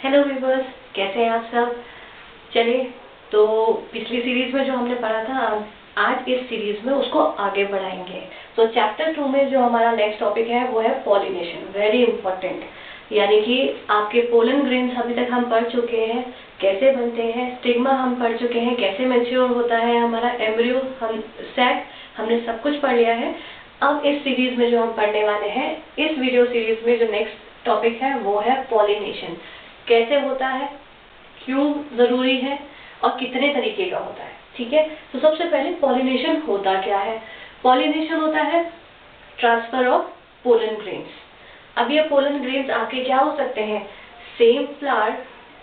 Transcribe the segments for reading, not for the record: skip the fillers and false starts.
Hello viewers, कैसे हैं आप सब। चलिए, तो पिछली सीरीज में जो हमने पढ़ा था आज इस सीरीज में उसको आगे बढ़ाएंगे। तो चैप्टर 2 में जो हमारा नेक्स्ट टॉपिक है वो है पॉलिनेशन, वेरी इंपॉर्टेंट। यानी कि आपके पोलन ग्रेन्स अभी तक हम पढ़ चुके हैं, कैसे बनते हैं, स्टिग्मा हम पढ़ चुके हैं, कैसे मैच्योर होता है हमारा एम्ब्रियो, हम सैक, हमने सब कुछ पढ़ लिया है। अब इस सीरीज में जो हम पढ़ने वाले हैं, इस वीडियो सीरीज में जो नेक्स्ट टॉपिक है वो है पॉलिनेशन। कैसे होता है, क्यों जरूरी है और कितने तरीके का होता है। ठीक है, तो सबसे पहले पॉलिनेशन होता क्या है। पॉलिनेशन होता है ट्रांसफर ऑफ पोलन ग्रेन्स। अब ये पोलन ग्रेन्स आपके क्या हो सकते हैं, सेम फ्लावर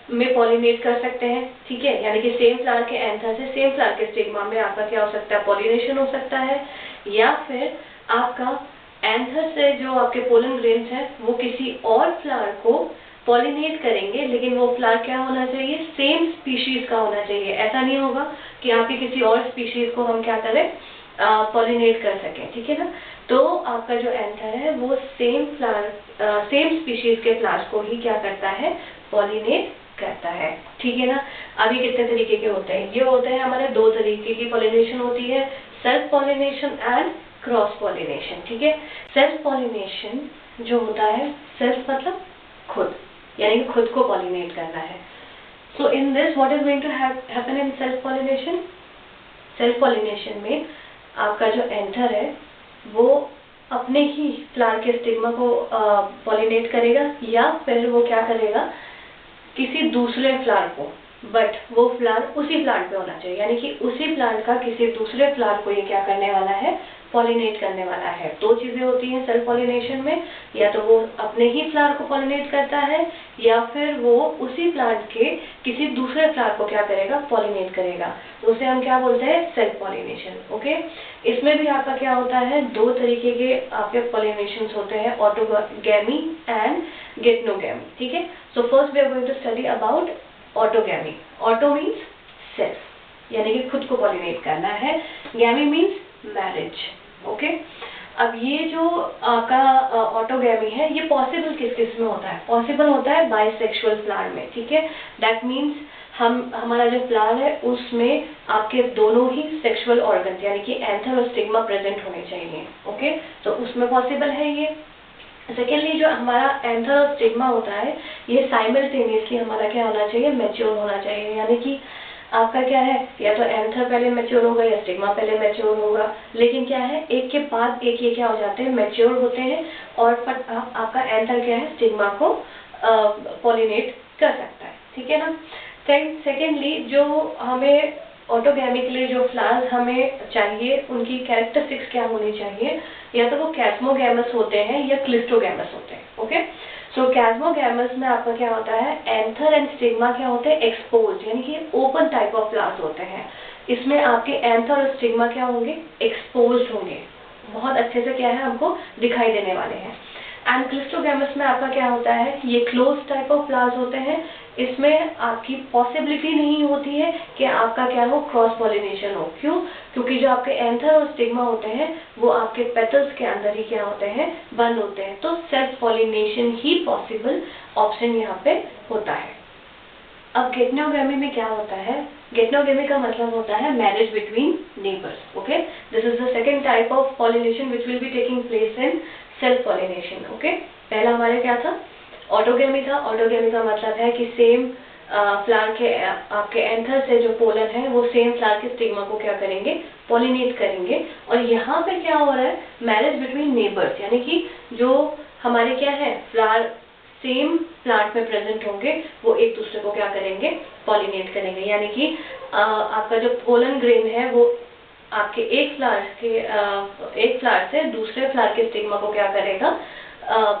में पॉलिनेट कर सकते हैं। ठीक है, यानी कि सेम फ्लावर के एंथर से सेम फ्लावर के स्टिग्मा में आपका क्या हो सकता है, पॉलिनेशन हो सकता है। या फिर आपका एंथर से जो आपके पोलन ग्रेन्स है वो किसी और फ्लावर को पॉलिनेट करेंगे, लेकिन वो फ्लावर क्या होना चाहिए, सेम स्पीशीज का होना चाहिए। ऐसा नहीं होगा कि आपके किसी और स्पीशीज को हम क्या करें, पॉलिनेट कर सकें। ठीक है ना, तो आपका जो एंथर है वो सेम फ्लावर, सेम स्पीशीज के फ्लावर्स को ही क्या करता है, पॉलिनेट करता है। ठीक है ना। अभी कितने तरीके के होते हैं, ये होते हैं हमारे दो तरीके की पॉलिनेशन होती है, self pollination and cross pollination. ठीक है, सेल्फ पॉलिनेशन जो होता है, सेल्फ मतलब खुद, यानी कि खुद को पॉलिनेट करना है। So in this what is going to happen in self pollination. Self pollination में आपका जो एंथर है वो अपने ही फ्लावर के स्टिग्मा को पॉलिनेट करेगा, या फिर वो क्या करेगा, किसी दूसरे फ्लावर को, बट वो फ्लावर उसी प्लांट पे होना चाहिए, यानी कि उसी प्लांट का किसी दूसरे फ्लावर को ये क्या करने वाला है, पॉलिनेट करने वाला है। दो चीजें होती हैं सेल्फ पॉलिनेशन में, या तो वो अपने ही फ्लावर को पॉलिनेट करता है, या फिर वो उसी प्लांट के किसी दूसरे फ्लावर को क्या करेगा, पॉलिनेट करेगा। तो उसे हम क्या बोलते हैं, सेल्फ पॉलिनेशन। ओके, इसमें भी आपका क्या होता है, दो तरीके के आपके पॉलिनेशन होते हैं, ऑटोगैमी एंड गेटनोगैमी। ठीक है, so first we are going to study about autogamy. Auto means self, यानी कि खुद को पॉलिनेट करना है, गैमी मीन्स मैरिज। ओके, अब ये जो आपका ऑटोगैमी है ये पॉसिबल किस किस में होता है, पॉसिबल होता है बाइसेक्सुअल फ्लावर में। ठीक है, दैट मीन्स हमारा जो फ्लावर है उसमें आपके दोनों ही सेक्सुअल ऑर्गन यानी कि एंथर और स्टिग्मा प्रेजेंट होने चाहिए। ओके, तो उसमें पॉसिबल है ये। सेकेंडली जो हमारा एंथर और स्टिग्मा होता है ये साइमल्टेनियसली हमारा क्या होना चाहिए, मैच्योर होना चाहिए। यानी कि आपका क्या है, या तो एंथर पहले मैच्योर होगा या स्टिग्मा पहले मैच्योर होगा, लेकिन क्या है, एक के बाद एक ये क्या हो जाते हैं, मैच्योर होते हैं, और आपका एंथर क्या है, स्टिग्मा को पॉलिनेट कर सकता है। ठीक है ना। सेकेंडली जो हमें ऑटोगैमी के लिए जो फ्लावर्स हमें चाहिए उनकी कैरेक्टरिस्टिक्स क्या होनी चाहिए, या तो वो कैस्मोगैमस होते हैं या क्लिस्टोगैमस होते हैं। ओके, सो कैस्मोगैमस में आपका क्या होता है, एंथर एंड स्टिग्मा क्या होते हैं, एक्सपोज्ड, यानी कि ओपन टाइप ऑफ फ्लावर्स होते हैं। इसमें आपके एंथर और स्टिग्मा क्या होंगे, एक्सपोज्ड होंगे, बहुत अच्छे से क्या है हमको दिखाई देने वाले हैं। एंड क्लिस्टोगैमस में आपका क्या होता है, ये क्लोज टाइप ऑफ फ्लावर्स होते हैं। इसमें आपकी पॉसिबिलिटी नहीं होती है कि आपका क्या हो, क्रॉस पॉलिनेशन हो। क्यों, क्योंकि जो आपके एंथर और स्टिग्मा होते हैं वो आपके पेटल्स के अंदर ही क्या होते हैं, बंद होते हैं। तो सेल्फ पॉलिनेशन ही पॉसिबल ऑप्शन यहाँ पे होता है। अब गेटनोगैमी में क्या होता है, गेटनोगैमी का मतलब होता है marriage between neighbours. Okay, this is the second type of pollination which will be taking place in self pollination. Okay, पहला हमारे क्या था, ऑटोगैमी था। ऑटोगैमी का मतलब है कि सेम फ्लावर के आपके एंथर से जो पोलन है वो सेम फ्लावर के स्टिग्मा को क्या करेंगे, पॉलिनेट करेंगे। और यहाँ पे क्या हो रहा है, मैरिज बिटवीन नेबर्स, यानी कि जो हमारे क्या है, फ्लावर सेम प्लांट में प्रेजेंट होंगे वो एक दूसरे को क्या करेंगे, पॉलिनेट करेंगे। यानी कि आपका जो पोलन ग्रेन है वो आपके एक फ्लावर से दूसरे फ्लावर के स्टिग्मा को क्या करेगा,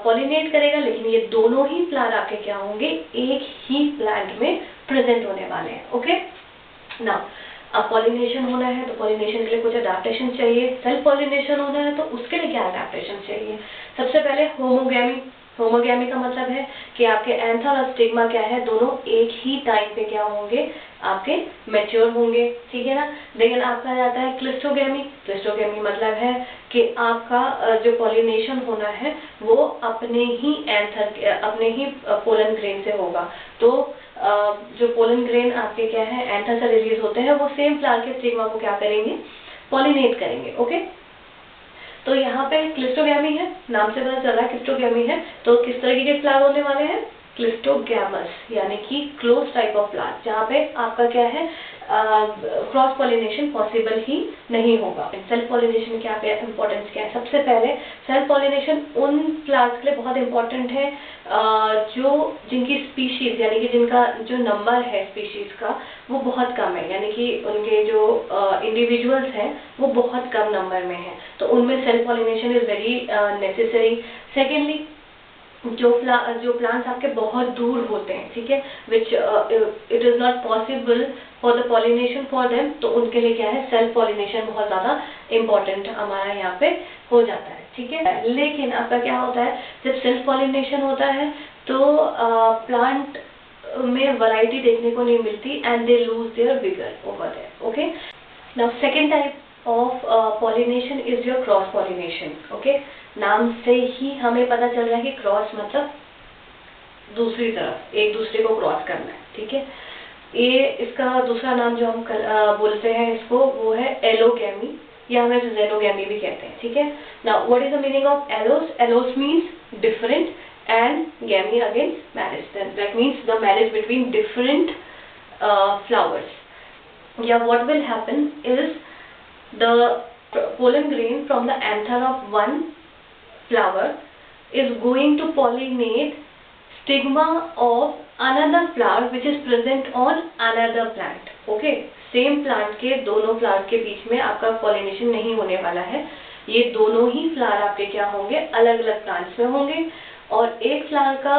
पॉलिनेट करेगा, लेकिन ये दोनों ही फ्लावर आपके क्या होंगे, एक ही प्लांट में प्रेजेंट होने वाले हैं। ओके, नाउ अब पॉलिनेशन होना है तो पॉलिनेशन के लिए कुछ अडेप्टेशन चाहिए, सेल्फ पॉलिनेशन होना है तो उसके लिए क्या अडेप्टेशन चाहिए। सबसे पहले होमोगैमी। होमोगैमी का मतलब है कि आपके एंथर और स्टिग्मा क्या है, दोनों एक ही टाइम पे क्या होंगे, आपके मैच्योर होंगे। ठीक है ना। लेकिन आपका जाता है क्लिस्टोगैमी। क्लिस्टोगैमी मतलब है कि आपका जो पॉलिनेशन होना है वो अपने ही एंथर, अपने ही पोलन ग्रेन से होगा। तो जो पोलन ग्रेन आपके क्या है एंथर से रिलीज होते हैं, वो सेम फ्लावर के स्टिग्मा को क्या करेंगे, पॉलिनेट करेंगे। ओके, तो यहाँ पे क्लिस्टोगैमी है, नाम से पता चल रहा है क्लिस्टोगैमी है। तो किस तरीके के फ्लावर होने वाले हैं, क्लिस्टोगैमस, यानी कि क्लोज टाइप ऑफ फ्लावर, जहाँ पे आपका क्या है क्रॉस पॉलिनेशन पॉसिबल ही नहीं होगा। सेल्फ पॉलिनेशन क्या पे इंपॉर्टेंस क्या है, सबसे पहले सेल्फ पॉलिनेशन उन फ्लावर्स के लिए बहुत इंपॉर्टेंट है जो जिनकी स्पीशीज यानी कि जिनका जो नंबर है स्पीशीज का वो बहुत कम है, यानी कि उनके जो इंडिविजुअल्स हैं वो बहुत कम नंबर में है, तो उनमें self pollination is very necessary. Secondly, जो प्लांट्स आपके बहुत दूर होते हैं, ठीक है, which it is not possible for the pollination for them, तो उनके लिए क्या है सेल्फ पॉलिनेशन बहुत ज्यादा इम्पोर्टेंट हमारा यहाँ पे हो जाता है, ठीक है। लेकिन आपका क्या होता है जब सेल्फ पॉलिनेशन होता है तो प्लांट में वैरायटी देखने को नहीं मिलती and they lose their vigour over there. Okay, now second type of pollination is your cross pollination. Okay, नाम से ही हमें पता चल रहा है कि क्रॉस मतलब दूसरी तरफ एक दूसरे को क्रॉस करना है, ठीक है। ये इसका दूसरा नाम जो हम बोलते हैं इसको वो है एलोगैमी, या हम इसे जेनोगैमी भी कहते हैं, ठीक है। Now what is the meaning of allos? Allos means different and gamy again marriage, that means the marriage between different flowers. Yeah, what will happen is the pollen grain from the anther of one flower is going to pollinate stigma of another flower which is present on another plant. Okay, same plant के दोनों flower के बीच में आपका pollination नहीं होने वाला है, ये दोनों ही फ्लावर आपके क्या होंगे अलग अलग प्लांट्स में होंगे, और एक फ्लावर का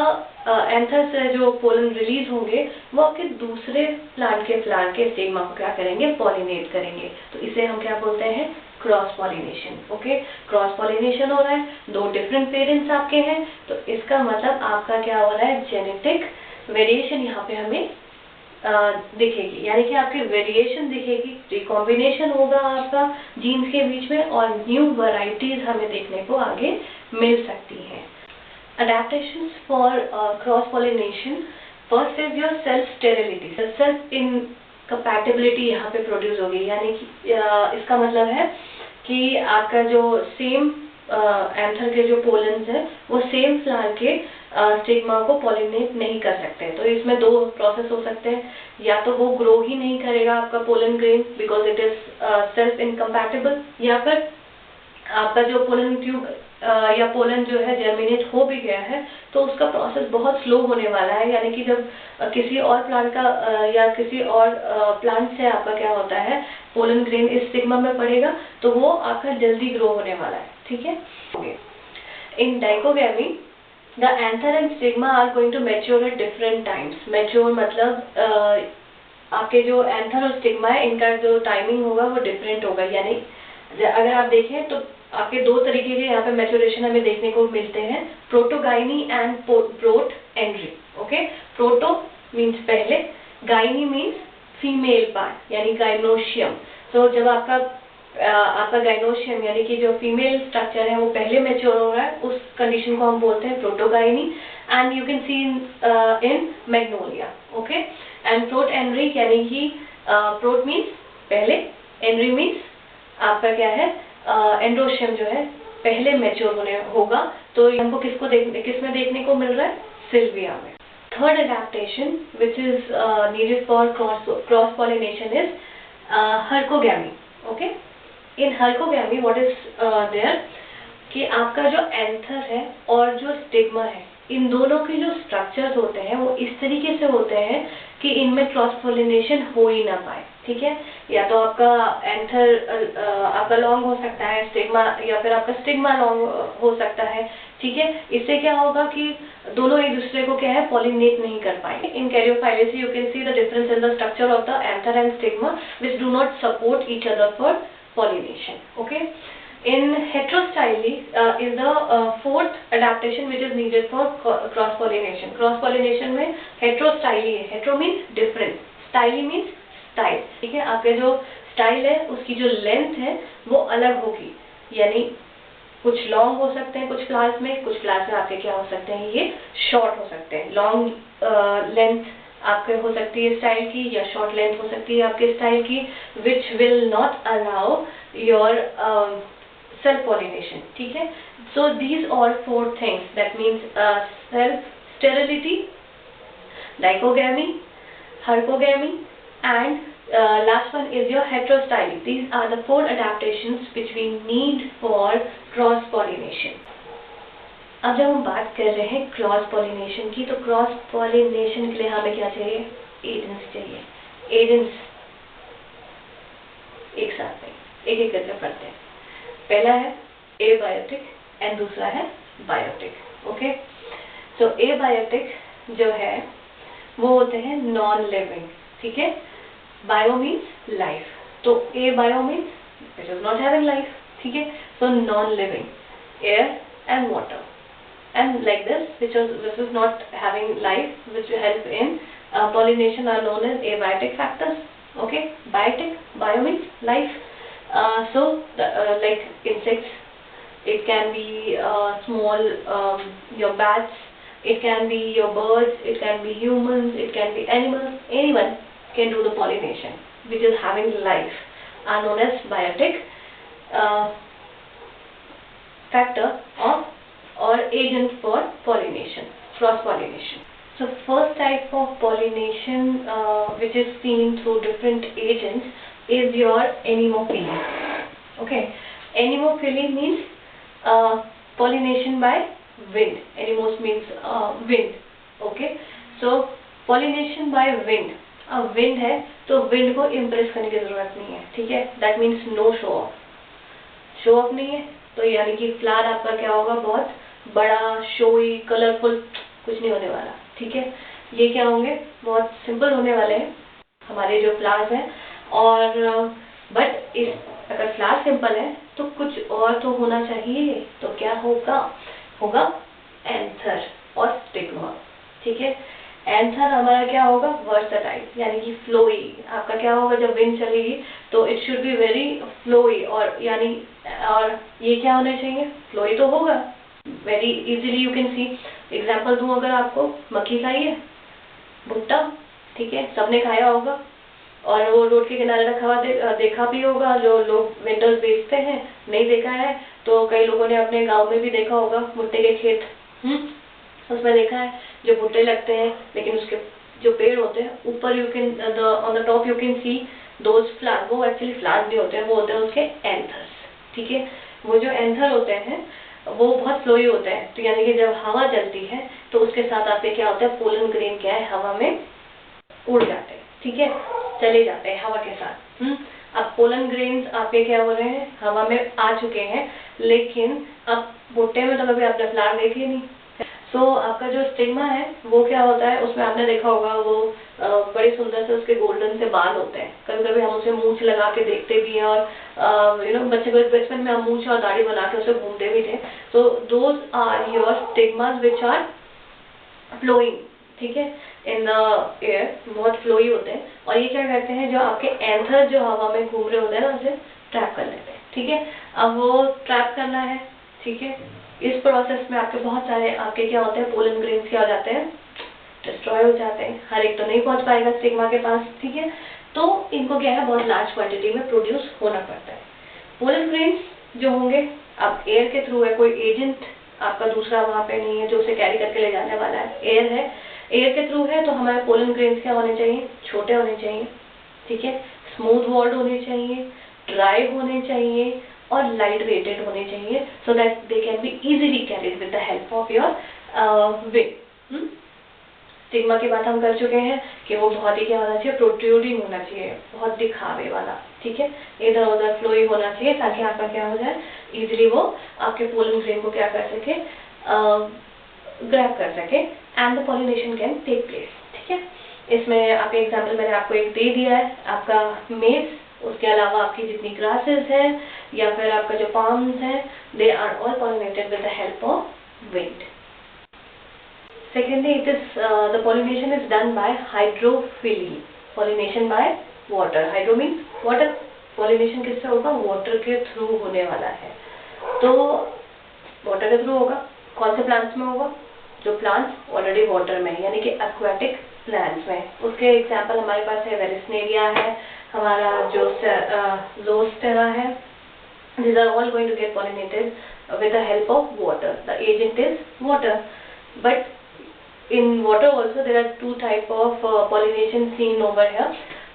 एंथर से जो पोलन रिलीज होंगे वो आपके दूसरे प्लांट के फ्लावर के स्टिग्मा को क्या करेंगे पॉलिनेट करेंगे, तो इसे हम क्या बोलते हैं cross pollination. Okay, cross pollination हो रहा है, दो डिफरेंट पेरेंट्स आपके हैं, तो इसका मतलब आपका क्या हो रहा है जेनेटिक वेरिएशन यहाँ पे हमें दिखेगी, यानी कि आपकी वेरिएशन दिखेगी, रिकॉम्बिनेशन होगा आपका जीन्स के बीच में और न्यू वैरायटीज हमें देखने को आगे मिल सकती हैं। Adaptations for cross pollination, first is your self sterility, self incompatibility यहाँ पे प्रोड्यूस होगी, यानी कि इसका मतलब है कि आपका जो सेम एंथर के जो पोलन्स है वो सेम फ्लावर के स्टिग्मा को पॉलिनेट नहीं कर सकते, तो इसमें दो प्रोसेस हो सकते हैं, या तो वो ग्रो ही नहीं करेगा आपका pollen grain because it is self incompatible, या फिर आपका जो पोलन ट्यूब या पोलन जो है जर्मिनेट हो भी गया है तो उसका प्रोसेस बहुत स्लो होने वाला है, यानी कि जब किसी और प्लांट का या किसी और प्लांट से आपका क्या होता है पोलन ग्रेन इस स्टिग्मा में पड़ेगा तो वो आपका जल्दी ग्रो होने वाला है, ठीक है। In dichogamy the anther and stigma are going to mature at different times. Mature मतलब आपके जो एंथर और स्टिग्मा है इनका जो टाइमिंग होगा वो डिफरेंट होगा, यानी अगर आप देखें तो आपके दो तरीके के यहाँ पे मैच्योरेशन हमें देखने को मिलते हैं, protogyny and protandry. Okay, proto means पहले, गाइनी मीन्स फीमेल पार्ट यानी गाइनोशियम। तो जब आपका गाइनोशियम यानी कि जो फीमेल स्ट्रक्चर है वो पहले मैच्योर हो रहा है, उस कंडीशन को हम बोलते हैं protogyny, and you can see in magnolia. Okay, and protandry यानी कि प्रोट मीन्स पहले, एंड्री मीन्स आपका क्या है एंड्रोशियम जो है पहले मैच्योर होने होगा, तो हमको किसमें देखने को मिल रहा है सिल्विया में। Third adaptation which is needed for cross pollination is herkogamy. Okay, in herkogamy what is there कि आपका जो एंथर है और जो स्टिग्मा है इन दोनों के जो स्ट्रक्चर्स होते हैं वो इस तरीके से होते हैं कि इनमें क्रॉस पॉलिनेशन हो ही ना पाए, ठीक है। या तो आपका एंथर आपका लॉन्ग हो सकता है स्टिग्मा, या फिर आपका स्टिग्मा लॉन्ग हो सकता है, ठीक है। इससे क्या होगा कि दोनों एक दूसरे को क्या है पॉलिनेट नहीं कर पाएंगे। In Caryophyllaceae you can see the difference in the structure of the anther and stigma which do not support each other for pollination. Okay, in heterostyly is the fourth adaptation which is needed for cross pollination. Cross pollination में heterostyly है, hetero means different, styly means style, ठीक है। आपके जो style है उसकी जो length है वो अलग होगी, यानी कुछ लॉन्ग हो सकते हैं कुछ फ्लावर्स में आपके क्या हो सकते हैं, ये शॉर्ट हो सकते हैं। लॉन्ग लेंथ आपके हो सकती है स्टाइल की, या शॉर्ट लेंथ हो सकती है आपके स्टाइल की, which will not allow your self pollination. ठीक है, so these all 4 things, that means self sterility, dichogamy, hercogamy, and last one is your heterostyly. These are the 4 adaptations which we need for cross pollination. अब जब हम बात कर रहे हैं cross pollination की, तो क्रॉस पॉलिनेशन के लिए हमें क्या चाहिए, एजेंट्स चाहिए। एजेंट्स एक साथ में एक एक करके पढ़ते हैं। पहला है एबायोटिक एंड दूसरा है बायोटिक। ओके, तो एबायोटिक जो है वो होते हैं नॉन लिविंग। ठीक है, बायो मीन्स लाइफ, तो ए bio means it is not having life. ठीक है, so non living air and water, and like this which is not having life, which will help in pollination, are known as abiotic factors. Okay, biotic, bio means life. So like insects, it can be small your bats, it can be your birds, it can be humans, it can be animals, anyone can do the pollination which is having life, are known as biotic factor or agent for pollination, cross pollination. So first type of pollination which is seen through different agents is your anemophily. Okay, anemophily means pollination by wind. Anemos means wind. Okay, so pollination by wind. अब wind है तो wind को impress करने की जरूरत नहीं है। ठीक है, that means no show off. Show off नहीं है तो यानी कि फ्लावर आपका क्या होगा, बहुत बड़ा, शोई, कलरफुल कुछ नहीं होने वाला। ठीक है, ये क्या होंगे, बहुत सिंपल होने वाले हैं हमारे जो फ्लावर्स हैं। और बट इस अगर फ्लावर सिंपल है तो कुछ और तो होना चाहिए, तो क्या होगा एंथर और स्टिग्मा। ठीक है, एंथर हमारा क्या होगा, वर्सटाइल, यानी कि फ्लोई। आपका क्या होगा, जब विंड चलेगी तो it should be very flowy, और यानी और ये क्या होने चाहिए, फ्लोई तो होगा, very easily you can C. Example दूं अगर आपको, मक्खी खाई है, भुट्टा, ठीक है, सबने खाया होगा, और वो रोड के किनारे रखा हुआ देखा भी होगा, जो लोग वेंडर्स बेचते हैं। नहीं देखा है तो कई लोगों ने अपने गांव में भी देखा होगा, भुट्टे के खेत, उसमें देखा है जो भुट्टे लगते हैं, लेकिन उसके जो पेड़ होते हैं ऊपर you can on the top you can C those flower. वो एक्चुअली फ्लावर नहीं होते हैं, वो होते हैं उसके एंथर्स। ठीक है, वो जो एंथर होते हैं वो बहुत फ्लोई होते हैं, तो यानी कि जब हवा चलती है तो उसके साथ आपके क्या होता है, पोलन ग्रेन क्या है, हवा में उड़ जाते हैं। ठीक है, चले जाते हैं हवा के साथ। अब पोलन ग्रेन्स आपके क्या हो रहे हैं, हवा में आ चुके हैं, लेकिन अब भुट्टे में तो कभी आपने फ्लावर देखे नहीं। सो आपका जो स्टिग्मा है वो क्या होता है, उसमें आपने देखा होगा वो बड़े सुंदर से उसके गोल्डन से बाल होते हैं। कभी कभी हम उसे मूंछ लगा के देखते भी हैं, और बच्चे को बचपन में हम मूंछ और दाढ़ी बना के उसे घूमते भी थे। So those are your stigmas which are flowing. ठीक है, इन द एयर, बहुत फ्लोई होते हैं, और ये क्या कहते हैं, जो आपके एंथर जो हवा में घूम रहे होते हैं ना, उसे ट्रैप कर लेते हैं। ठीक है, अब वो ट्रैप करना है। ठीक है, इस प्रोसेस में आपके बहुत सारे आपके क्या होते हैं, पोलन ग्रेन्स क्या हो जाते हैं, डिस्ट्रॉय हो जाते हैं। हर एक तो नहीं पहुंच पाएगा स्टिग्मा के पास। ठीक है, तो इनको क्या है, बहुत लार्ज क्वांटिटी में प्रोड्यूस होना पड़ता है। पोलन ग्रेन्स जो होंगे, अब एयर के थ्रू है, कोई एजेंट आपका दूसरा वहां पे नहीं है जो उसे कैरी करके ले जाने वाला है, एयर है, एयर के थ्रू है, तो हमारे पोलन ग्रेन्स क्या होने चाहिए, छोटे होने चाहिए। ठीक है, स्मूथ वॉल्ड होने चाहिए, ड्राई होने चाहिए, और लाइट वेटेड होने चाहिए, सो that they can be easily carried with the help of your wing. Stigma की बात हम कर चुके हैं कि वो बहुत ही क्या होना चाहिए, प्रोट्रूडिंग होना चाहिए, बहुत दिखावे वाला। ठीक है, इधर उधर फ्लोई होना चाहिए, ताकि आपका क्या हो जाए, इजीली वो आपके पोलन ग्रेन को क्या कर सके, ग्रैब कर सके, and the pollination can take place. ठीक है, इसमें आपके एग्जाम्पल मैंने आपको एक दे दिया है, आपका मेज, उसके अलावा आपकी जितनी ग्रासेस हैं या फिर आपका जो पाम्स हैं, they are all pollinated with the help of wind. Secondly, the pollination is done by hydrophily, pollination by water. Hydro means water, pollination किससे होगा, water के थ्रू होने वाला है। तो वाटर के थ्रू होगा। कौन से प्लांट्स में होगा? जो प्लांट्स ऑलरेडी वाटर में है, यानी कि एक्वाटिक प्लांट्स में। उसके एग्जांपल हमारे पास है वेलिस्नेरिया है, हमारा जो ज़ोस्टेरा है। These are all going to get pollinated with the help of water. The agent is water. But in water also there are two type of pollination seen over here.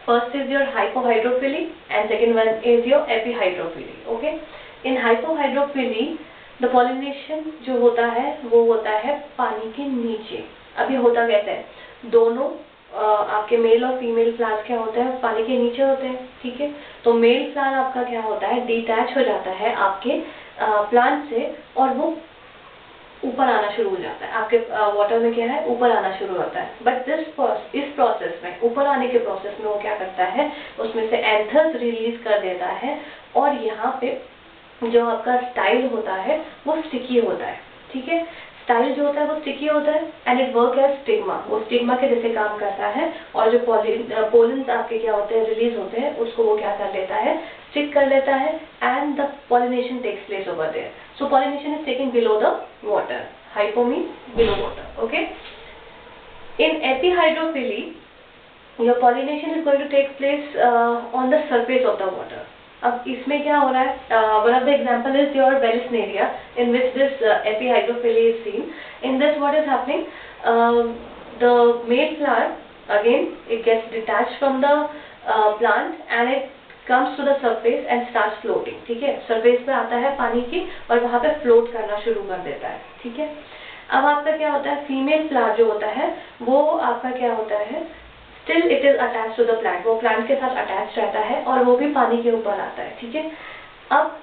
First is your hypohydrophily and second one is your epihydrophily. Okay. In hypohydrophily the pollination जो होता है वो होता है पानी के नीचे। अभी होता कैसे है, दोनों आपके मेल और फीमेल फ्लावर्स क्या होते हैं, पानी के नीचे होते हैं, ठीक है। तो मेल फ्लावर आपका क्या होता है, डिटैच हो जाता है आपके प्लांट से और वो ऊपर आना शुरू हो जाता है। आपके वाटर में क्या है, ऊपर आना शुरू होता है। बट इस प्रोसेस में, ऊपर आने के प्रोसेस में वो क्या करता है, उसमें से एंथर्स रिलीज कर देता है और यहाँ पे जो आपका स्टाइल होता है वो स्टिकी होता है, ठीक है। स्टाइल जो होता है वो स्टिकी होता है and it work as stigma. वो स्टिग्मा के जैसे काम करता है और जो पोलन्स आपके क्या होते हैं, रिलीज होते हैं, उसको वो क्या कर लेता है, स्टिक कर लेता है and the pollination takes place over there. So pollination is taking below the water. Hypo means below water, okay. In epihydrophily your pollination is going to take place on the surface of the water. अब इसमें क्या हो रहा है, one of the example is your Vallisneria in which this epihydrophily is seen. In this what is happening, the male flower again it gets detached from the plant and it comes to the surface and starts floating, ठीक है। Surface पे आता है पानी की और वहां पे फ्लोट करना शुरू कर देता है, ठीक है। अब आपका क्या होता है, फीमेल फ्लावर जो होता है वो आपका क्या होता है, still it is attach to the plant. वो प्लांट के साथ अटैच रहता है और वो भी पानी के ऊपर आता है, ठीक है। अब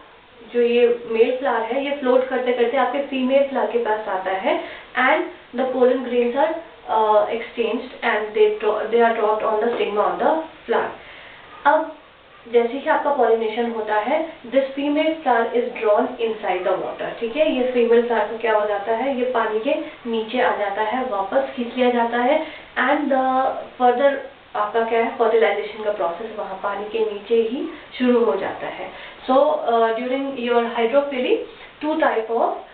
जो ये मेल फ्लावर है ये फ्लोट करते करते आपके फीमेल फ्लावर के पास आता है and the pollen grains are exchanged and they are dropped on the stigma of the flower. अब जैसे ही आपका पॉलिनेशन होता है, this female flower is drawn inside the water, ठीक है। ये फीमेल फ्लावर को क्या हो जाता है, ये पानी के नीचे आ जाता है, वापस खींच लिया जाता है एंड फर्दर आपका क्या है, फर्टिलाइजेशन का प्रोसेस वहाँ पानी के नीचे ही शुरू हो जाता है। So during your hydrophily two type of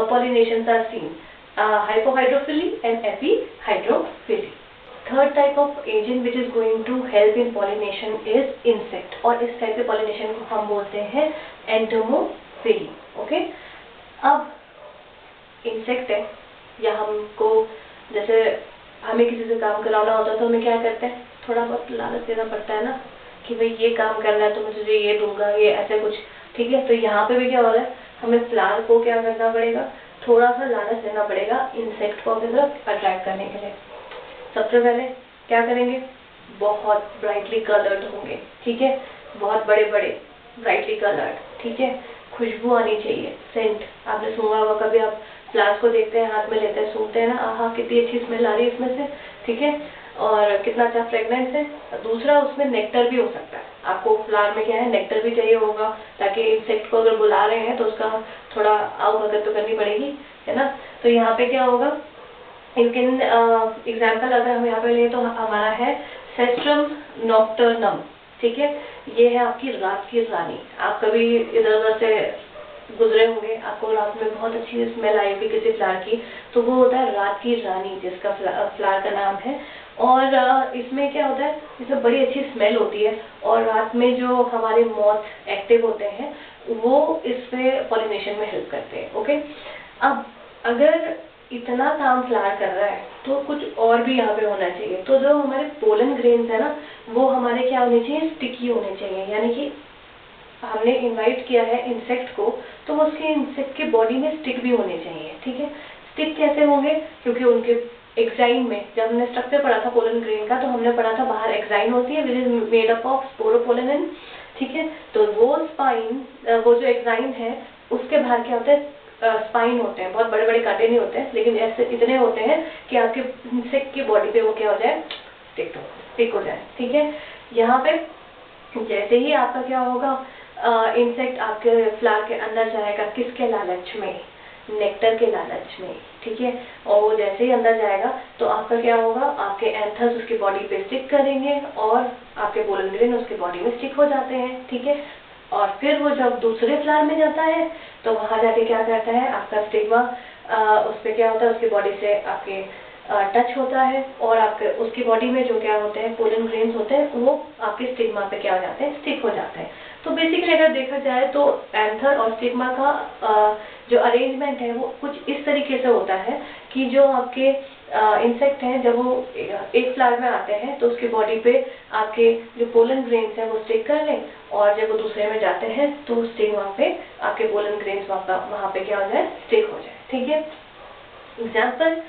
pollinations are seen, hypohydrophily and epihydrophily. Third type of agent which is going to help in pollination is insect, और इस टाइप के pollination को हम बोलते हैं entomophily, ओके। अब इंसेक्ट है या हमको जैसे हमें किसी से काम कराना होता है तो हमें क्या करते हैं, थोड़ा बहुत लालच देना पड़ता है ना कि भाई ये काम करना है तो मैं तुझे ये दूंगा, ये ऐसे कुछ, ठीक है। तो यहाँ पे भी क्या हो रहा है, हमें फ्लावर को क्या करना पड़ेगा, थोड़ा सा लालच देना पड़ेगा इंसेक्ट को अपनी तरफ अट्रैक्ट करने के लिए। सबसे पहले क्या करेंगे, बहुत ब्राइटली कलर्ड होंगे, ठीक है, बहुत बड़े बड़े ब्राइटली कलर्ड, ठीक है। खुशबू आनी चाहिए, सेंट। आपने सूंघा होगा, कभी आप फ्लावर्स को देखते हैं, हाथ में लेते हैं, सूंघते हैं ना, आहा कितनी अच्छी स्मेल आ रही है इसमें से, ठीक है, और कितना अच्छा फ्रेगनेंस है। दूसरा उसमें नेक्टर भी हो सकता है, आपको फ्लावर में क्या है, नेक्टर भी चाहिए होगा, ताकि इंसेक्ट को अगर बुला रहे हैं तो उसका थोड़ा आओ भगत तो करनी पड़ेगी, है ना। तो यहाँ पे क्या होगा, यू कैन एग्जाम्पल अगर हम यहाँ पे लें तो हमारा है सेस्ट्रम नॉक्टर्नम, ठीक है। ये है आपकी रात की रानी। आप कभी इधर उधर से गुजरे होंगे, आपको रात में बहुत अच्छी स्मेल आई होगी किसी फ्लावर की, तो वो होता है रात की रानी, जिसका फ्लावर का नाम है। और इसमें क्या होता है, इसमें बड़ी अच्छी स्मेल होती है और रात में जो हमारे मॉथ एक्टिव होते हैं वो इसमें पॉलिनेशन में हेल्प करते हैं, ओके। अब अगर इतना काम फ्लावर कर रहा है तो कुछ और भी यहाँ पे होना चाहिए। तो जो हमारे पोलन ग्रेन्स है ना, वो हमारे क्या होने चाहिए, स्टिकी होने चाहिए। यानी कि हमने इनवाइट किया है इंसेक्ट को, तो उसके इंसेक्ट के बॉडी में स्टिक भी होने चाहिए, ठीक है। स्टिक कैसे होंगे, क्योंकि उनके एक्साइन में, जब हमने स्ट्रक्चर पढ़ा था पोलन ग्रेन का, तो हमने पढ़ा था बाहर एक्साइन होती है which is made up of sporopollenin, ठीक है। तो वो स्पाइन, वो जो एक्साइन है उसके बाहर क्या होता है, स्पाइन होते हैं, बहुत बड़े बड़े कांटे नहीं होते हैं, लेकिन ऐसे इतने होते हैं कि आपके इंसेक्ट की बॉडी पे वो क्या हो जाए, स्टिक हो जाए, ठीक है। यहाँ पे जैसे ही आपका क्या होगा, इंसेक्ट आपके फ्लावर के अंदर जाएगा, किसके लालच में, नेक्टर के लालच में, ठीक है। और वो जैसे ही अंदर जाएगा तो आपका क्या होगा, आपके एंथर्स उसकी बॉडी पे स्टिक करेंगे और आपके पोलन ग्रेन उसके बॉडी में स्टिक हो जाते हैं, ठीक है। और फिर वो जब दूसरे फ्लावर में जाता है तो वहां जाके क्या करता है, आपका स्टिग्मा उस पर क्या होता है, उसकी बॉडी से आपके टच होता है और आपके उसकी बॉडी में जो क्या होते हैं पोलन ग्रेन्स होते हैं वो आपके स्टिग्मा पे क्या हो जाते हैं, स्टिक हो जाते हैं। तो बेसिकली अगर देखा जाए तो एंथर और स्टिग्मा का जो अरेंजमेंट है वो कुछ इस तरीके से होता है कि जो आपके इंसेक्ट हैं जब वो एक फ्लावर में आते हैं तो उसकी बॉडी पे आपके जो पोलन ग्रेन्स हैं वो स्टिक कर लें, और जब वो दूसरे में जाते हैं तो स्टिग्मा पे आपके पोलन ग्रेन्स वहाँ पे क्या हो जाए, स्टिक हो जाए। ठीक है, एग्जाम्पल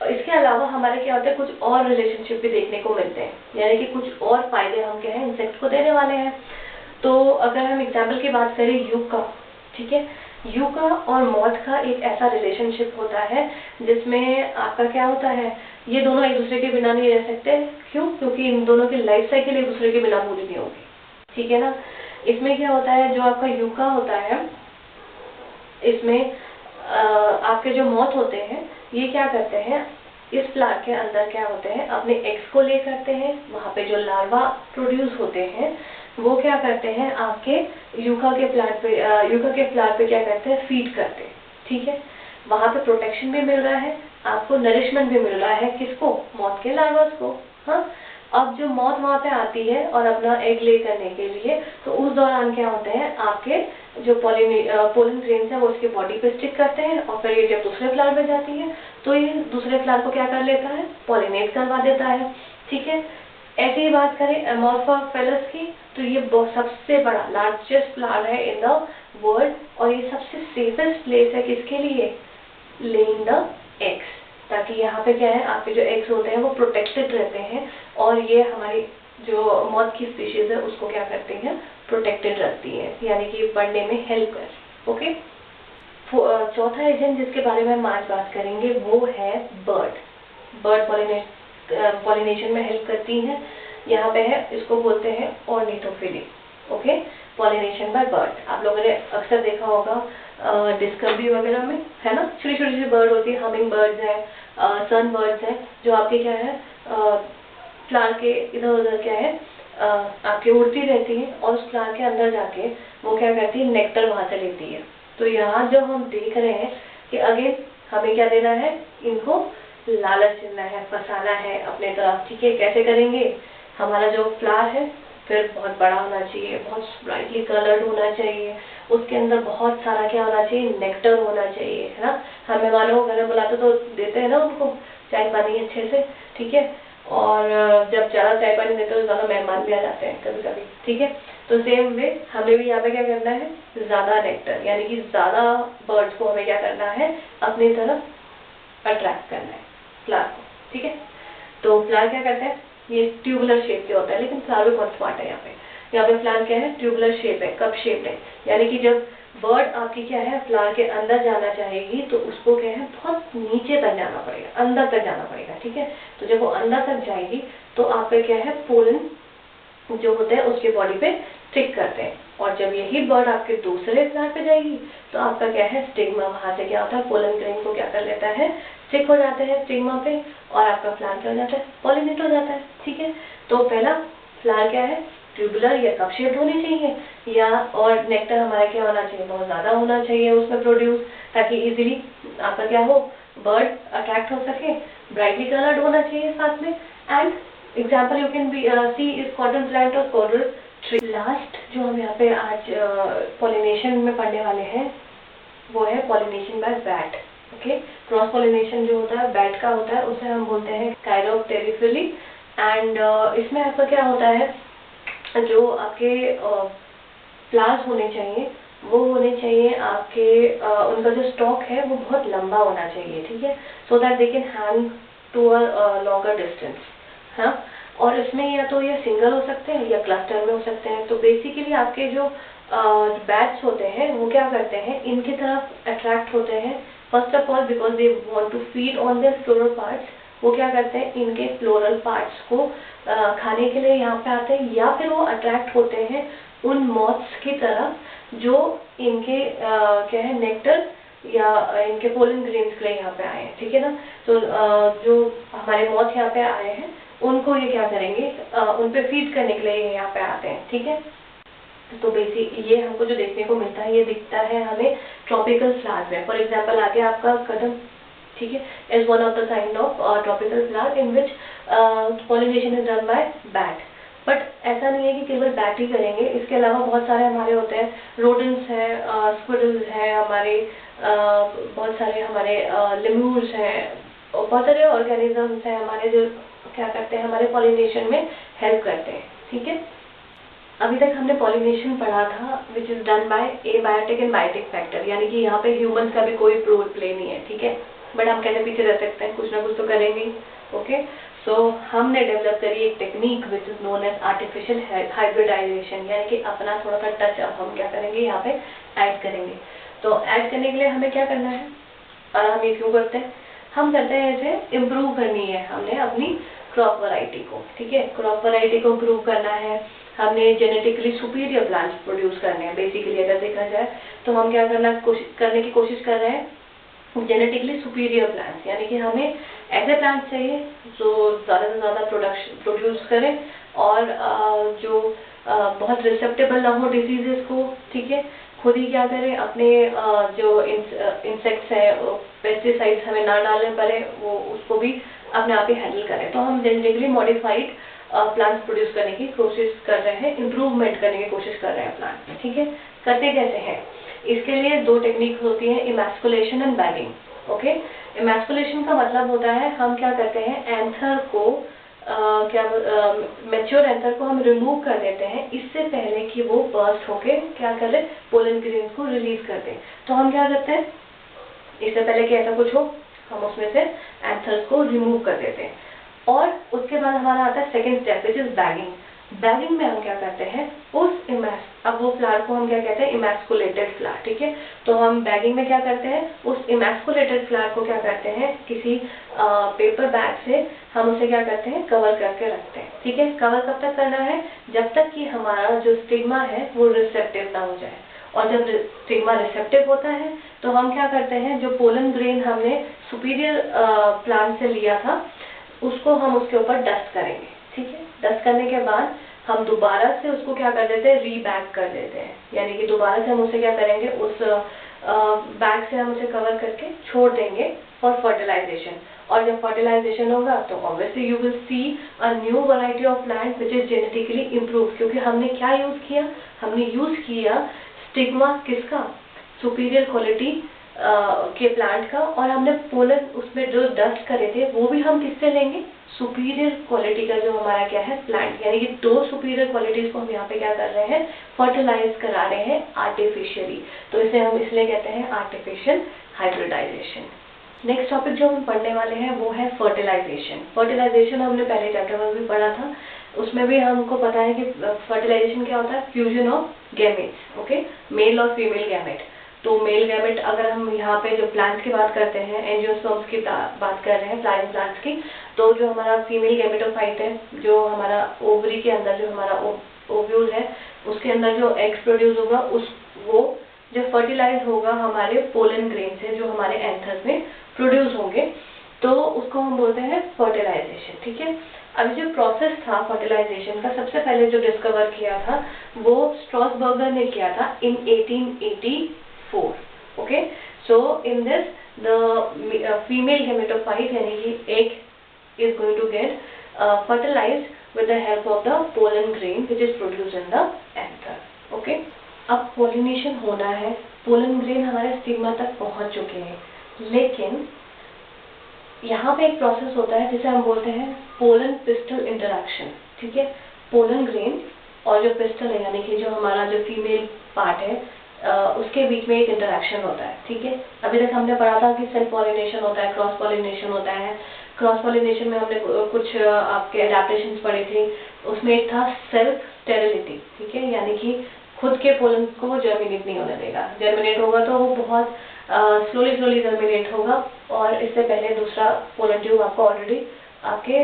इसके अलावा हमारे क्या होता है, कुछ और रिलेशनशिप भी देखने को मिलते हैं, यानी कि कुछ और फायदे हम क्या है इंसेक्ट को देने वाले हैं। तो अगर हम एग्जाम्पल की बात करें यूका, ठीक है, यूका और मॉथ का एक ऐसा रिलेशनशिप होता है जिसमें आपका क्या होता है, ये दोनों एक दूसरे के बिना नहीं रह सकते। क्यों? क्योंकि इन दोनों की लाइफ साइकिल एक दूसरे के बिना पूरी नहीं होगी। ठीक है ना। इसमें क्या होता है, जो आपका यूका होता है इसमें आपके जो मॉथ होते हैं ये क्या करते हैं, इस फ्लावर के अंदर क्या होते हैं, अपने एग्स को ले करते हैं, वहाँ पे जो लार्वा प्रोड्यूस होते हैं वो क्या करते हैं आपके यूका के फ्लावर पे क्या करते हैं, फीड करते हैं। ठीक है, वहाँ पे प्रोटेक्शन भी मिल रहा है, आपको नरिशमेंट भी मिल रहा है, किसको, मॉथ के लार्वास को। हाँ, अब जो मॉथ वहाँ पे आती है और अपना एग ले करने के लिए, तो उस दौरान क्या होते हैं आपके जो पोलन ग्रेन्स है वो उसके बॉडी पे स्टिक करते हैं, और फिर ये जब दूसरे फ्लावर में जाती है तो ये दूसरे फ्लावर को क्या कर लेता है, पॉलिनेट करवा देता है। ठीक है, ऐसे ही बात करें एमोर्फोफिलस की, तो ये सबसे बड़ा लार्जेस्ट फ्लावर है इन द वर्ल्ड, और ये सबसे सेफेस्ट प्लेस है किसके लिए, लेइंग द एग्स, ताकि यहाँ पे क्या है आपके जो एग्स होते हैं वो प्रोटेक्टेड रहते हैं, और ये हमारी जो मॉथ की स्पीशीज है उसको क्या करती हैं, प्रोटेक्टेड रखती है, यानी कि बढ़ने में हेल्प कर। ओके, चौथा एजेंट जिसके बारे में हम आज बात करेंगे वो है बर्ड पॉलिनेशन में हेल्प करती हैं। यहाँ पे है, इसको बोलते हैं ornithophily. Okay, pollination by bird, आप लोगों ने अक्सर देखा होगा डिस्कवरी वगैरह में, है ना, छोटी छोटी सी बर्ड होती है, हमिंग बर्ड्स है, सन बर्ड्स है, जो आपके क्या है फ्लावर के इधर उधर क्या है आपके उड़ती रहती है, और उस फ्लावर के अंदर जाके वो क्या करती है, नेक्टर वहां से लेती है। तो यहाँ जो हम देख रहे हैं कि अगेन हमें क्या देना है, इनको लालच देना है, फंसाना है अपने तरफ। ठीक है, कैसे करेंगे, हमारा जो फ्लावर है फिर बहुत बड़ा होना चाहिए, बहुत ब्राइटली कलर्ड होना चाहिए, उसके अंदर बहुत सारा क्या होना चाहिए, नेक्टर होना चाहिए, है ना। हमें वालों को घर में बुलाते तो देते हैं ना उनको चाय पानी अच्छे से। ठीक है, और जब ज्यादा चाय पानी देते हैं तो ज्यादा मेहमान भी आ जाते हैं कभी कभी। ठीक है, तो सेम वे हमें भी यहाँ पे क्या करना है, ज्यादा नेक्टर, यानी कि ज्यादा बर्ड्स को हमें क्या करना है, अपनी तरफ अट्रैक्ट करना है फ्लावर को। ठीक है, तो फ्लावर क्या करते हैं, ये ट्यूबुलर शेप के होता है, लेकिन फ्लावर भी बहुत स्मार्ट है। यहाँ पे फ्लावर क्या है, ट्यूबुलर शेप है, कप शेप है, यानी कि जब बर्ड आपकी क्या है फ्लावर के अंदर जाना चाहेगी तो उसको क्या है बहुत नीचे तक जाना पड़ेगा, अंदर तक जाना पड़ेगा। ठीक है, तो जब वो अंदर तक जाएगी तो आपका क्या है पोलन जो होते हैं उसके बॉडी पे स्टिक करते हैं, और जब यही बर्ड आपके दूसरे फ्लावर पे जाएगी तो आपका क्या है स्टिग्मा, वहां से क्या होता है पोलन ग्रेन को क्या कर लेता है, स्टिक हो जाते हैं स्टिग्मा पे, और आपका फ्लावर क्या हो जाता है, पॉलिनेट हो जाता है। ठीक है, तो पहला फ्लावर क्या है, ट्यूबुलर या कप शेप्ड होनी चाहिए, या और नेक्टर हमारा क्या होना चाहिए, बहुत ज्यादा होना चाहिए उसमें प्रोड्यूस, ताकि इजीली आपका क्या हो, बर्ड अट्रैक्ट हो सके, ब्राइटली कलर्ड होना चाहिए साथ में। And example you can be see is cotton plant और कोरल ट्री। लास्ट जो हम यहाँ पे आज पॉलिनेशन में पढ़ने वाले हैं वो है pollination by bat. Okay, cross pollination जो होता है बैट का होता है, उसे हम बोलते हैं काइरोप्टेरिफिली। एंड इसमें आपका क्या होता है, जो आपके फ्लावर्स होने चाहिए वो होने चाहिए आपके उनका जो स्टॉक है वो बहुत लंबा होना चाहिए। ठीक है, so that they can hang to a longer distance. हाँ, और इसमें या तो ये सिंगल हो सकते हैं या क्लस्टर में हो सकते हैं। तो बेसिकली आपके जो बैट्स होते हैं वो क्या करते हैं, इनकी तरफ अट्रैक्ट होते हैं first of all because they want to feed on their floral parts. वो क्या करते हैं, इनके फ्लोरल पार्ट्स को खाने के लिए यहाँ पे आते हैं, या फिर वो अट्रैक्ट होते हैं उन मॉथ्स की तरफ जो इनके क्या है नेक्टर या इनके पोलन ग्रेन्स के लिए यहाँ पे आए हैं। ठीक है ना, तो जो हमारे मॉथ यहाँ पे आए हैं उनको ये क्या करेंगे, उन पे फीड करने के लिए यहाँ पे आते हैं। ठीक है, तो बेसिक ये हमको जो देखने को मिलता है, ये दिखता है हमें ट्रॉपिकल फ्लावर्स में। फॉर एग्जांपल आगे आपका कदम, ठीक है, is one of the sign of tropical flower in which pollination is done by bat. But ऐसा नहीं है कि केवल बैट ही करेंगे, इसके अलावा बहुत सारे हमारे होते हैं, रोडेंट्स हैं, स्क्विरल्स हैं, हमारे बहुत सारे हमारे लेम्यूर्स हैं, और बहुत सारे ऑर्गेनिजम्स हैं हमारे जो क्या करते हैं, हमारे पॉलिनेशन में हेल्प करते हैं। ठीक है, अभी तक हमने पॉलिनेशन पढ़ा था which is done by abiotic and biotic factor, यानी कि यहाँ पे ह्यूमंस का भी कोई रोल प्ले नहीं है। ठीक है, बट हम कैसे पीछे रह सकते हैं, कुछ ना कुछ तो करेंगे। ओके, सो हमने डेवलप करी एक technique which is known as artificial hybridization, यानी कि अपना थोड़ा सा टच अब हम क्या करेंगे यहाँ पे ऐड करेंगे। तो ऐड करने के लिए हमें क्या करना है, और हम ये क्यों करते हैं, हम करते हैं ऐसे इम्प्रूव करनी है हमने अपनी क्रॉप वैरायटी को। ठीक है, क्रॉप वैरायटी को इम्प्रूव करना है, हमने जेनेटिकली सुपीरियर प्लांट्स प्रोड्यूस करने हैं। बेसिकली अगर देखा जाए तो हम क्या करने की कोशिश कर रहे हैं, जेनेटिकली सुपीरियर प्लांट्स, यानी कि हमें ऐसे प्लांट्स चाहिए जो ज़्यादा से ज़्यादा प्रोड्यूस करें और जो बहुत रिसेप्टेबल ना हो डिजीजेस को। ठीक है, खुद ही क्या करें, अपने जो इंसेक्ट्स हैं, पेस्टिसाइड्स हमें ना डालने पड़े, वो उसको भी अपने आप ही हैंडल करें। तो हम जेनेटिकली मॉडिफाइड प्लांट्स प्रोड्यूस करने की कोशिश कर रहे हैं, इम्प्रूवमेंट करने की कोशिश कर रहे हैं प्लांट में। ठीक है, करते कैसे हैं, इसके लिए दो टेक्निक होती है, emasculation and bagging. Okay, emasculation का मतलब होता है हम क्या करते हैं, एंथर को मैच्योर एंथर को हम रिमूव कर देते हैं इससे पहले कि वो बर्स्ट होके क्या करे, पोलन ग्रेन्स को रिलीज कर दे। तो हम क्या करते हैं, इससे पहले कि ऐसा कुछ हो, हम उसमें से एंथर्स को रिमूव कर देते हैं। और उसके बाद हमारा आता है second step which is bagging. Bagging में हम क्या करते हैं, अब वो फ्लावर को हम क्या कहते हैं, इमैस्कुलेटेड फ्लावर। ठीक है, तो हम बैगिंग में क्या करते हैं, उस इमैस्कुलेटेड फ्लावर को क्या करते हैं, किसी पेपर बैग से हम उसे क्या करते हैं, कवर करके रखते हैं। ठीक है, कवर कब तक करना है, जब तक कि हमारा जो स्टिग्मा है वो रिसेप्टिव ना हो जाए। और जब स्टिग्मा रिसेप्टिव होता है तो हम क्या करते हैं, जो पोलन ग्रेन हमने सुपीरियर प्लांट से लिया था उसको हम उसके ऊपर डस्ट करेंगे। ठीक है, डस्ट करने के बाद हम दोबारा से उसको क्या कर देते हैं, रीबैग कर देते हैं, यानी कि दोबारा से हम उसे क्या करेंगे, उस बैग से हम उसे कवर करके छोड़ देंगे फॉर फर्टिलाइजेशन। और जब फर्टिलाइजेशन होगा तो obviously you will see a new variety of plant which is genetically improve, क्योंकि हमने क्या यूज किया, हमने यूज किया स्टिग्मा किसका, सुपीरियर क्वालिटी के प्लांट का, और हमने पोलन उसमें जो डस्ट करे थे वो भी हम किससे लेंगे, सुपीरियर क्वालिटी का जो हमारा क्या है प्लांट, यानी कि दो सुपीरियर क्वालिटीज को हम यहाँ पे क्या कर रहे हैं, फर्टिलाइज करा रहे हैं आर्टिफिशियली। तो इसे हम इसलिए कहते हैं आर्टिफिशियल हाइब्रिडाइजेशन। नेक्स्ट टॉपिक जो हम पढ़ने वाले हैं वो है फर्टिलाइजेशन। फर्टिलाइजेशन हमने पहले चैप्टर में भी पढ़ा था, उसमें भी हमको पता है कि फर्टिलाइजेशन क्या होता है, fusion of gametes. Okay, male और फीमेल गैमेट। तो मेल गैमेट, अगर हम यहाँ पे जो प्लांट्स की बात करते हैं, एंजियोस्पर्म्स की बात कर रहे हैं, फ्लावरिंग प्लांट्स की, तो जो हमारा फीमेल गैमेटोफाइट है, जो हमारा ओवरी के अंदर जो हमारा ओव्यूल है, उसके अंदर जो एग्स प्रोड्यूस होगा वो जो फर्टिलाइज होगा हमारे पोलन ग्रेन से, जो हमारे एंथर्स में प्रोड्यूस होंगे, तो उसको हम बोलते हैं फर्टिलाइजेशन। ठीक है, अभी जो प्रोसेस था फर्टिलाइजेशन का, सबसे पहले जो डिस्कवर किया था वो स्ट्रॉसबर्गर ने किया था in 1884। Okay, so in this the female gametophyte यानी कि egg is going to get fertilized with the help of the pollen grain which is produced in the anther. Okay, अब पोलिनेशन होना है, पोलन ग्रेन हमारे stigma तक पहुंच चुके हैं, लेकिन यहाँ पे एक प्रोसेस होता है जिसे हम बोलते हैं पोलन पिस्टल इंटरैक्शन। ठीक है, पोलन ग्रेन और जो पिस्टल है यानी कि जो हमारा जो फीमेल पार्ट है उसके बीच में एक इंटरैक्शन होता है। ठीक है, अभी तक हमने पढ़ा था कि सेल्फ पॉलिनेशन होता है, क्रॉस पॉलिनेशन होता है। क्रॉस पॉलिनेशन में हमने कुछ आपके एडेप्टेशंस पढ़े थे, उसमें एक था सेल्फ स्टेरिलिटी। ठीक है, यानी कि खुद के पोलन को जर्मिनेट नहीं होने देगा, जर्मिनेट होगा तो वो बहुत स्लोली जर्मिनेट होगा, और इससे पहले दूसरा पोलन ट्यूब आपको ऑलरेडी आपके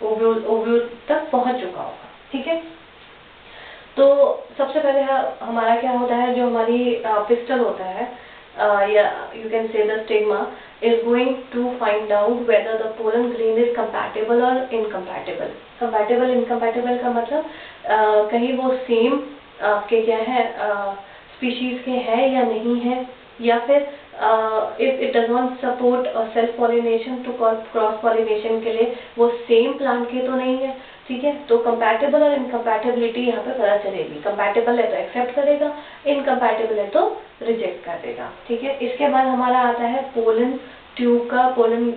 ओव्यूल तक पहुंच चुका होगा। ठीक है, तो सबसे पहले हमारा क्या होता है, जो हमारी पिस्टल होता है या you can say the stigma is going to find out whether the pollen grain is compatible or incompatible. Compatible incompatible का मतलब कहीं वो सेम आपके क्या है स्पीशीज के हैं या नहीं है, या फिर if it does not support self pollination तो क्रॉस पॉलिनेशन के लिए वो सेम प्लांट के तो नहीं है, ठीक है। तो कंपैटिबल और इनकम्पैटिबिलिटी यहाँ पे पता चलेगी। कंपैटिबल है तो एक्सेप्ट करेगा, इनकम्पैटिबल है तो रिजेक्ट कर देगा, ठीक है। इसके बाद हमारा आता है पोलन ट्यूब का पोलन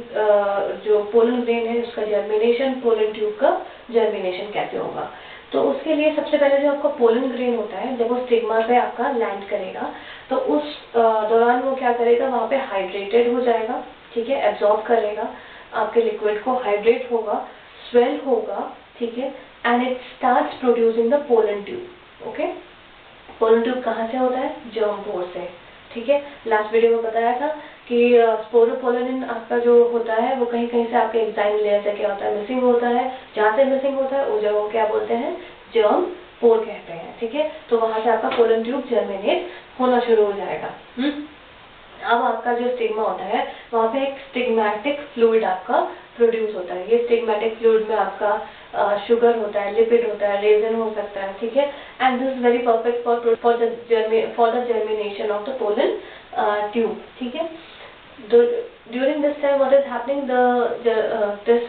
जो पोलन ग्रेन है उसका जर्मिनेशन, पोलन ट्यूब का जर्मिनेशन कैसे होगा। तो उसके लिए सबसे पहले जो आपका पोलन ग्रेन होता है जब वो स्टिग्मा पे आपका लैंड करेगा तो उस दौरान वो क्या करेगा, वहाँ पे हाइड्रेटेड हो जाएगा, ठीक है, एब्जॉर्ब करेगा आपके लिक्विड को, हाइड्रेट होगा, स्वेल होगा, ठीक है, and it starts producing the pollen tube. Okay, pollen tube कहाँ से होता है, जर्म पोर से, ठीक है। लास्ट वीडियो में बताया था कि स्पोरोपोलिन आपका जो होता है वो कहीं कहीं से आपके एंजाइम लेयर से क्या होता है मिसिंग होता है, जहाँ से मिसिंग होता है उस जगह को क्या बोलते हैं, जर्म पोर कहते हैं, ठीक है। तो वहां से आपका पोलन ट्यूब जर्मिनेट होना शुरू हो जाएगा। अब आपका जो स्टिग्मा होता है वहाँ पे एक स्टिग्मेटिक फ्लूइड आपका प्रोड्यूस होता है। ये स्टिग्मेटिक फ्लूइड में आपका शुगर होता है, लिपिड होता है, रेजिन हो सकता है, ठीक है। And this is very perfect for the germination of the pollen tube, ठीक है। During this time what is happening, this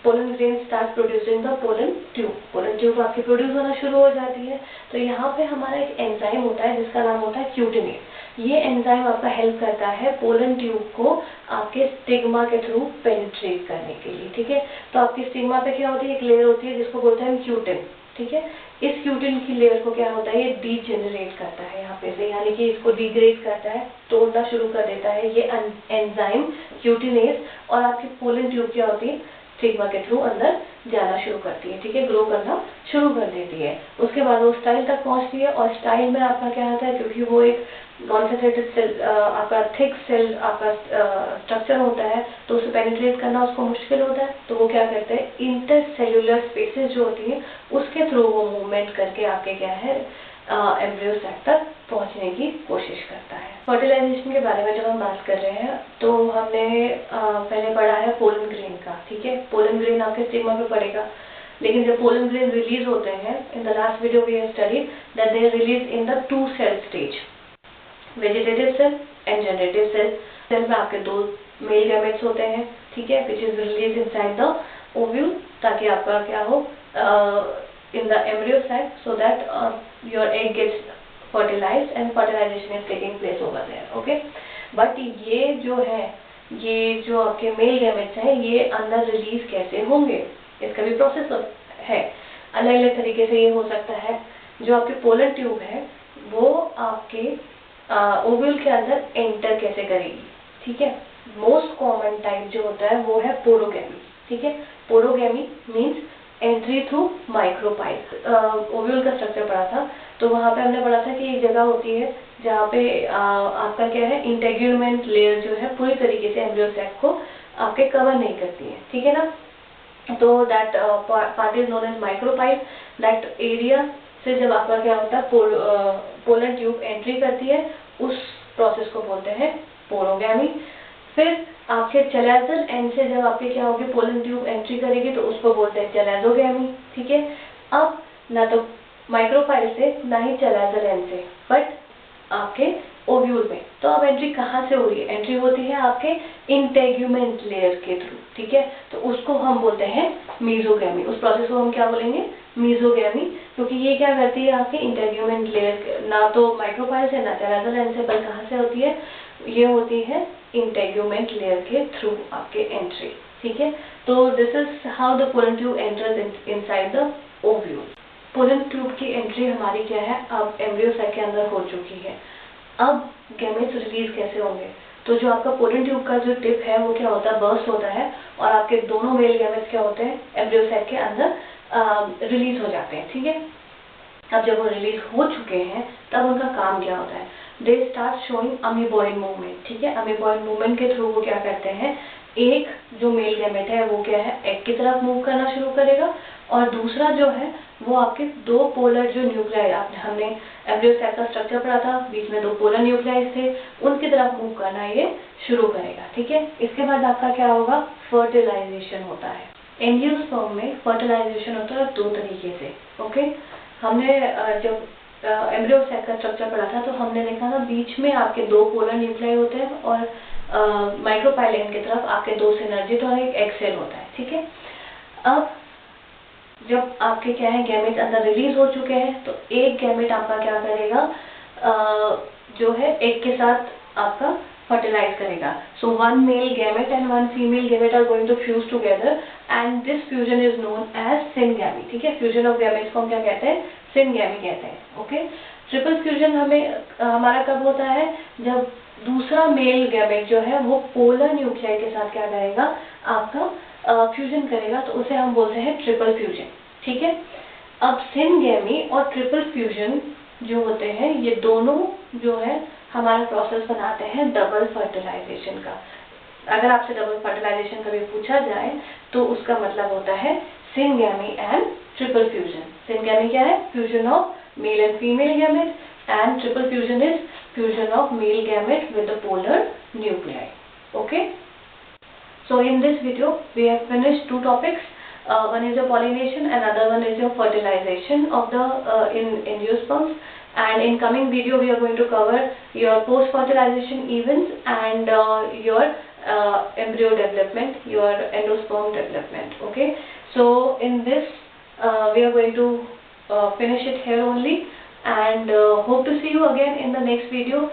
pollen grain starts producing the pollen tube। pollen tube आपकी प्रोड्यूस होना शुरू हो जाती है। तो यहाँ पे हमारा एक एंजाइम होता है जिसका नाम होता है क्यूटिनेज। ये एंजाइम आपका हेल्प करता है पोलन ट्यूब को आपके स्टिग्मा के थ्रू पेनिट्रेट करने के लिए, ठीक है। तो आपकी स्टिग्मा पे क्या होती है, एक लेयर होती है जिसको बोलते हैं क्यूटिन, ठीक है। इस क्यूटिन की लेयर को क्या होता है, ये डीजेनरेट करता है यहाँ पे से, यानी कि इसको डिग्रेड करता है, तोड़ना शुरू कर देता है ये एंजाइम क्यूटिनेज, और आपकी पोलन ट्यूब क्या होती है, स्टिग्मा के थ्रू अंदर जाना शुरू करती है, ठीक है, ग्रो करना शुरू कर देती है। उसके बाद वो स्टाइल तक पहुंचती है, और स्टाइल में आपका क्या होता है, क्योंकि वो एक कॉन्सेंट्रेटेड सेल आपका थिक सेल आपका स्ट्रक्चर होता है तो उसे पेनिट्रेट करना उसको मुश्किल होता है। तो वो क्या करते हैं, इंटरसेल्यूलर स्पेसेस जो होती है उसके थ्रू वो मूवमेंट करके आपके क्या है एम्ब्रियो सैक तक पहुंचने की कोशिश करता है। फर्टिलाइजेशन के बारे में जब हम बात कर रहे हैं तो हमने पहले पढ़ा है पोलन ग्रेन का, ठीक है। पोलन ग्रेन आपके स्टिग्मा पे पड़ेगा, लेकिन जब पोलन ग्रेन रिलीज होते हैं, in the last video we have studied that they are release in the 2 cell stage, vegetative cell and generative cell. Cell में आपके 2 मेल गैमेट्स होते हैं, ठीक है, which is release inside the ovule, ताकि आपका क्या हो in the embryo sac so that your egg gets fertilized and fertilization is taking place over there, okay। but ये जो है, ये जो आपके मेल गैमेट्स हैं ये अंदर रिलीज कैसे होंगे, इसका भी प्रोसेस है। अलग अलग तरीके से ये हो सकता है। जो आपके पोलन ट्यूब है वो आपके ओव्यूल के अंदर एंटर कैसे करेगी, ठीक है। मोस्ट कॉमन टाइप जो होता है वो है पोरोगैमी, ठीक है। पोरोगैमी means entry through micropyle. Ovule का स्ट्रक्चर पढ़ा था तो वहाँ पे हमने पढ़ा था कि एक जगह होती है जहाँ पे आपका क्या है, इंटेग्यूमेंट लेयर जो है पूरी तरीके से एम्ब्रियो सैक को आपके कवर नहीं करती है, ठीक है ना। तो that part is known as micropyle. That area से जब आपका क्या होता है पोलन ट्यूब एंट्री करती है उस प्रोसेस को बोलते हैं पोरोगैमी। फिर आपके चैलेजल एंड से जब आपके क्या होगी, पोलन ट्यूब एंट्री करेगी तो उसको बोलते हैं चैलेजोगैमी, ठीक है। अब ना तो माइक्रोपाइल से ना ही चैलेजल एंड से, बट आपके ओव्यूल में। तो अब एंट्री कहाँ से हो रही है, एंट्री होती है आपके इंटेग्यूमेंट लेयर के थ्रू, ठीक है। तो उसको हम बोलते हैं मीजोगैमी। उस प्रोसेस को हम क्या बोलेंगे, मीजोगैमी, क्योंकि ये क्या करती है आपके इंटेग्यूमेंट लेयर, ना तो माइक्रोपाइल से ना चैलेजल एंड से, बल्कि कहाँ से होती है, ये होती है इंटेग्यूमेंट लेयर के थ्रू आपके एंट्री, ठीक है। तो this is how the pollen tube enters inside the ovule. Pollen tube की एंट्री हमारी क्या है, अब एम्ब्रियो सैक के अंदर हो चुकी है। अब गैमेट्स रिलीज कैसे होंगे, तो जो आपका पोलन ट्यूब का जो टिप है वो क्या होता है, बर्स्ट होता है, और आपके दोनों मेल गैमेट्स क्या होते हैं, एम्ब्रियो सैक के अंदर रिलीज हो जाते हैं, ठीक है। अब जब वो रिलीज हो चुके हैं तब उनका काम क्या होता है, they start showing amoeboid movement, ठीक है। अमीबॉइड मूवमेंट के थ्रू वो क्या करते हैं, एक जो मेल गैमेट है वो क्या है, एग की तरफ मूव करना शुरू करेगा, और दूसरा जो है वो आपके 2 पोलर जो न्यूक्लियाई, हमने एम्ब्रियो सैक का स्ट्रक्चर पढ़ा था, बीच में 2 पोलर न्यूक्लियाई थे, उनकी तरफ मूव करना ये शुरू करेगा, ठीक है। इसके बाद आपका क्या होगा, फर्टिलाइजेशन होता है। एंजियोस्पर्म में फर्टिलाइजेशन होता है 2 तरीके से, ओके। हमने जब एम्ब्रियो सेल का स्ट्रक्चर पढ़ा था तो हमने देखा था बीच में आपके 2 पोलर न्यूक्लियाई होते हैं और माइक्रोपाइलेन की तरफ आपके 2 सिनर्जिड और एक एग सेल होता है, ठीक है। अब जब आपके क्या है गैमेट अंदर रिलीज हो चुके हैं तो एक गैमेट आपका क्या करेगा, जो है एग के साथ आपका fertilize करेगा. So one male gamete and one female gamete are going to fuse together and this fusion is known as syngamy. ठीक है, fusion of gametes को हम क्या कहते हैं, syngamy कहते हैं. ओके, ट्रिपल फ्यूजन हमारा कब होता है, जब दूसरा मेल गैमेट जो है वो पोलर न्यूक्लियाई के साथ क्या करेगा, आपका फ्यूजन करेगा, तो उसे हम बोलते हैं ट्रिपल फ्यूजन. ठीक है, अब सिनगैमी और ट्रिपल फ्यूजन जो होते हैं ये दोनों जो है हमारा प्रोसेस बनाते हैं डबल फर्टिलाइजेशन का. अगर आपसे डबल फर्टिलाइजेशन कभी पूछा जाए तो उसका मतलब होता है syngamy and triple fusion. Syngamy क्या है, fusion of male and female gamete, and triple fusion is fusion of male gamete with the polar nuclei. Okay, so in this video we have finished 2 topics. One is your pollination and other one is your fertilization of the in angiosperms. And in coming video we are going to cover your post fertilization events and your embryo development, your endosperm development. Okay, so in this we are going to finish it here only, and hope to see you again in the next video.